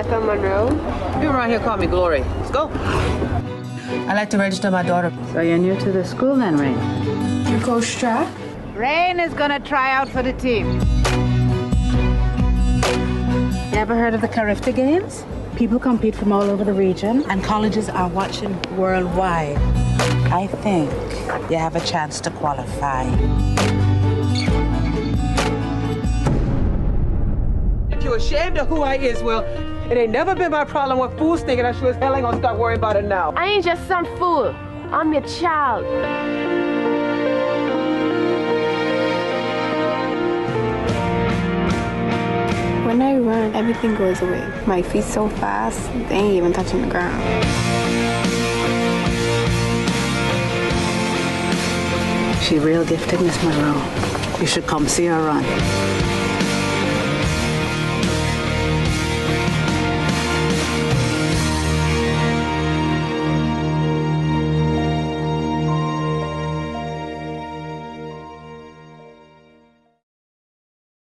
Rebecca Monroe. You around here call me Glory. Let's go. I'd like to register my daughter. So you're new to the school then, Rain? You Coach Strap? Rain is gonna try out for the team. You ever heard of the Carifta Games? People compete from all over the region, and colleges are watching worldwide. I think you have a chance to qualify. If you're ashamed of who I is, well, it ain't never been my problem when fools thinking I sure as hell ain't gonna start worrying about it now. I ain't just some fool. I'm your child. When I run, everything goes away. My feet so fast, they ain't even touching the ground. She real gifted, Miss Monroe. You should come see her run.